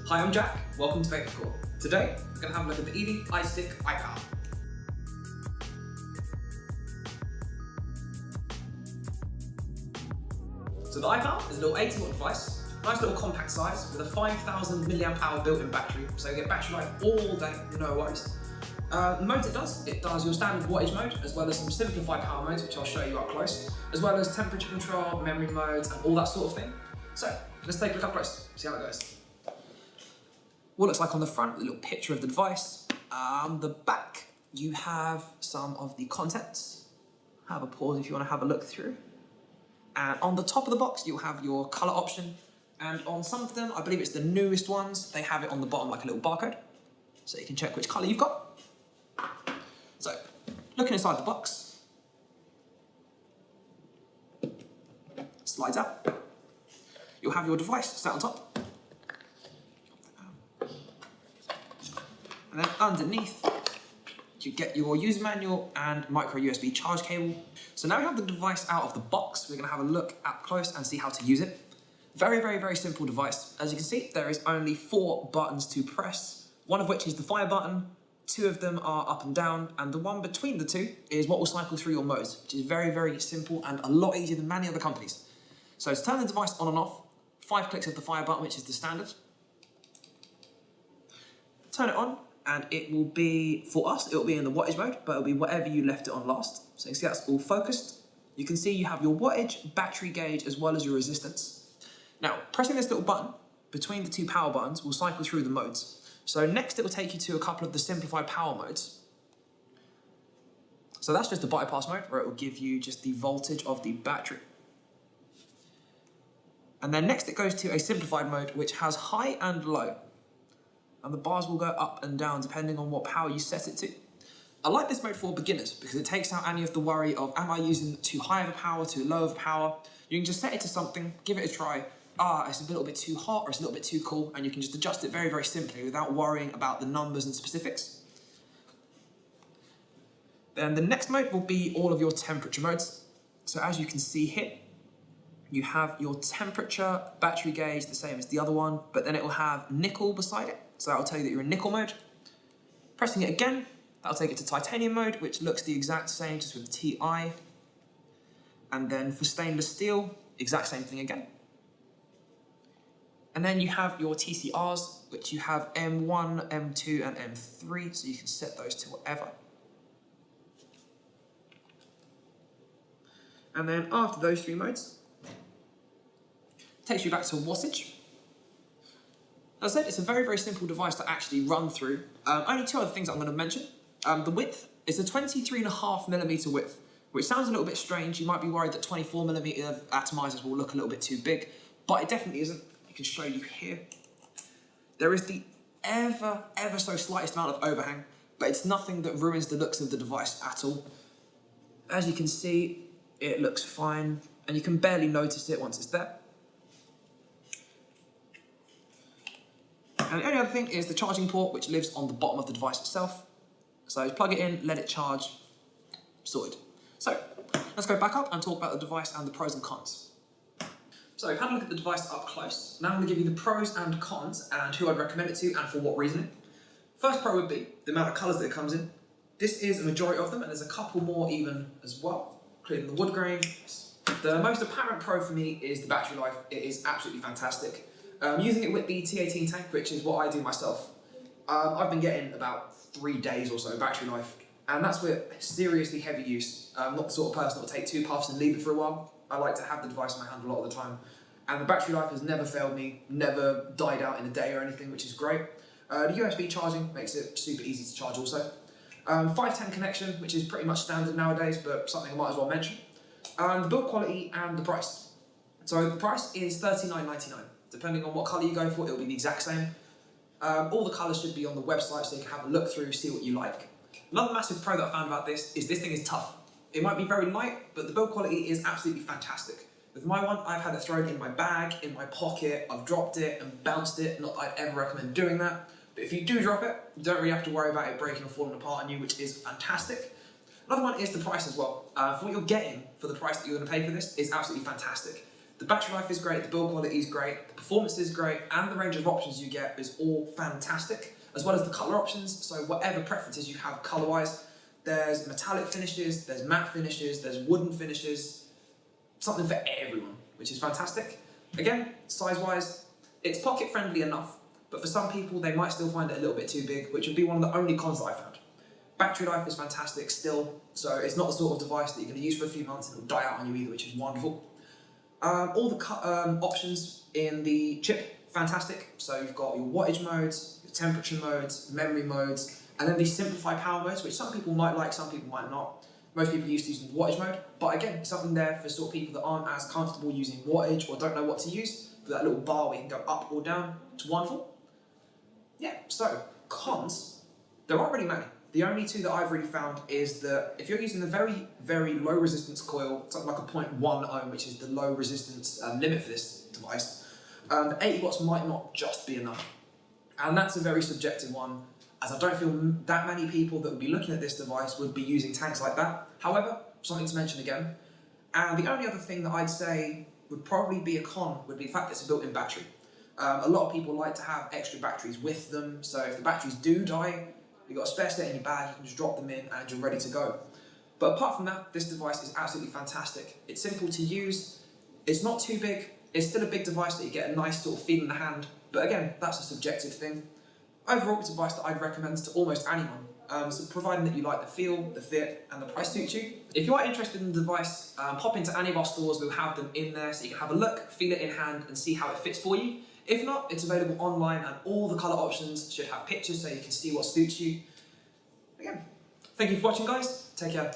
Hi, I'm Jack. Welcome to Vapourcore. Today, we're going to have a look at the Eleaf iStick iPower. So the iPower is a little 80-watt device, nice little compact size with a 5,000 mAh built-in battery, so you get battery life all day, no worries. The modes it does your standard wattage mode, as well as some simplified power modes, which I'll show you up close, as well as temperature control, memory modes, and all that sort of thing. So, let's take a look up close, see how it goes. What it looks like on the front, with a little picture of the device. The back, you have some of the contents. Have a pause if you want to have a look through. And on the top of the box, you'll have your colour option. And on some of them, I believe it's the newest ones, they have it on the bottom like a little barcode. So you can check which colour you've got. So, looking inside the box. Slides out. You'll have your device sat on top. And then underneath, you get your user manual and micro USB charge cable. So now we have the device out of the box, we're going to have a look up close and see how to use it. Very simple device. As you can see, there is only 4 buttons to press, one of which is the fire button, 2 of them are up and down, and the one between the 2 is what will cycle through your modes, which is very simple and a lot easier than many other companies. So to turn the device on and off, 5 clicks of the fire button, which is the standard. Turn it on, and it will be, for us, it will be in the wattage mode, but it'll be whatever you left it on last. So you can see that's all focused. You can see you have your wattage, battery gauge, as well as your resistance. Now, pressing this little button between the 2 power buttons will cycle through the modes. So next it will take you to a couple of the simplified power modes. So that's just the bypass mode, where it will give you just the voltage of the battery. And then next it goes to a simplified mode, which has high and low. And the bars will go up and down depending on what power you set it to. I like this mode for beginners because it takes out any of the worry of, am I using too high of a power, too low of a power? You can just set it to something, give it a try. It's a little bit too hot or it's a little bit too cool, and you can just adjust it very simply without worrying about the numbers and specifics. Then the next mode will be all of your temperature modes. So as you can see here, you have your temperature, battery gauge, the same as the other one, but then it will have nickel beside it. So that'll tell you that you're in nickel mode. Pressing it again, that'll take it to titanium mode, which looks the exact same, just with the TI. And then for stainless steel, exact same thing again. And then you have your TCRs, which you have M1, M2, and M3, so you can set those to whatever. And then after those 3 modes, it takes you back to wattage. As I said, it's a very simple device to actually run through. Only 2 other things I'm going to mention. The width is a 23.5mm width, which sounds a little bit strange. You might be worried that 24mm atomizers will look a little bit too big, but it definitely isn't. I can show you here. There is the ever so slightest amount of overhang, but it's nothing that ruins the looks of the device at all. As you can see, it looks fine, and you can barely notice it once it's there. And the only other thing is the charging port, which lives on the bottom of the device itself. So plug it in, let it charge, sorted. So let's go back up and talk about the device and the pros and cons. So we've had a look at the device up close. Now I'm going to give you the pros and cons and who I'd recommend it to and for what reasoning. First pro would be the amount of colours that it comes in. This is a majority of them, and there's a couple more even as well, including the wood grain. The most apparent pro for me is the battery life. It is absolutely fantastic. Using it with the T18 tank, which is what I do myself, I've been getting about 3 days or so battery life, and that's with seriously heavy use. I'm not the sort of person that will take 2 puffs and leave it for a while. I like to have the device in my hand a lot of the time, and the battery life has never failed me, never died out in a day or anything, which is great. The USB charging makes it super easy to charge also. 510 connection, which is pretty much standard nowadays, but something I might as well mention. And the build quality and the price. So the price is $39.99. Depending on what colour you go for, it'll be the exact same. All the colours should be on the website so you can have a look through, see what you like. Another massive pro that I found about this thing is tough. It might be very light, but the build quality is absolutely fantastic. With my one, I've had it thrown in my bag, in my pocket, I've dropped it and bounced it. Not that I'd ever recommend doing that. But if you do drop it, you don't really have to worry about it breaking or falling apart on you, which is fantastic. Another one is the price as well. For what you're getting for the price that you're going to pay for this is absolutely fantastic. The battery life is great, the build quality is great, the performance is great, and the range of options you get is all fantastic, as well as the colour options. So whatever preferences you have colour-wise, there's metallic finishes, there's matte finishes, there's wooden finishes, something for everyone, which is fantastic. Again, size-wise, it's pocket-friendly enough, but for some people they might still find it a little bit too big, which would be one of the only cons that I found. Battery life is fantastic still, so it's not the sort of device that you're going to use for a few months and it'll die out on you either, which is wonderful. All the options in the chip, fantastic. So you've got your wattage modes, your temperature modes, memory modes, and then these simplified power modes, which some people might like, some people might not. Most people are used to using wattage mode, but again, something there for sort of people that aren't as comfortable using wattage or don't know what to use. For that little bar where you can go up or down, it's wonderful. Yeah, so cons, there aren't really many. The only two that I've really found is that if you're using the very, very low resistance coil, something like a 0.1 ohm, which is the low resistance limit for this device, the 80 watts might not just be enough. And that's a very subjective one, as I don't feel that many people that would be looking at this device would be using tanks like that. However, something to mention again. And the only other thing that I'd say would probably be a con would be the fact that it's a built-in battery. A lot of people like to have extra batteries with them, so if the batteries do die, you've got a spare set in your bag, you can just drop them in and you're ready to go. But apart from that, this device is absolutely fantastic. It's simple to use, it's not too big, it's still a big device that you get a nice sort of feel in the hand, but again, that's a subjective thing. Overall, it's a device that I'd recommend to almost anyone, so providing that you like the feel, the fit, and the price suits you. If you are interested in the device, pop into any of our stores, we'll have them in there so you can have a look, feel it in hand, and see how it fits for you. If not, it's available online and all the colour options should have pictures so you can see what suits you. Again, thank you for watching, guys. Take care.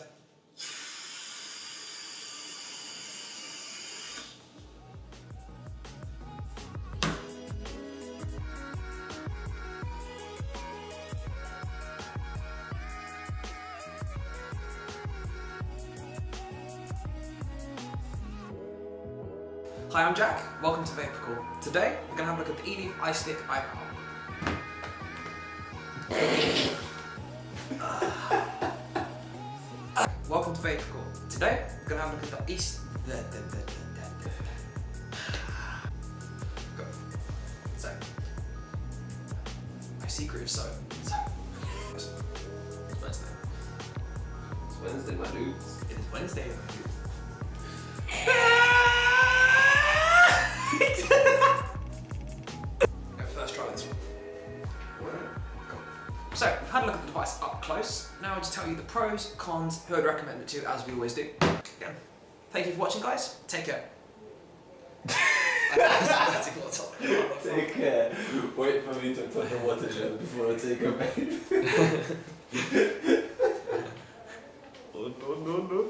Hi, I'm Jack. Welcome to Vapourcore. Today, we're going to have a look at the Eleaf iStick iPower. Welcome to Vapourcore. Today, we're going to have a look at the Go. So, my secret is so. It's Wednesday. It's Wednesday, my dudes. It is Wednesday, my dudes. First try this one. So, we've had a look at the device up close. Now I'll just tell you the pros, cons, who I'd recommend it to, as we always do. Again, thank you for watching, guys. Take care. Take care. Wait for me to put the water gel before I take a bath. Oh no.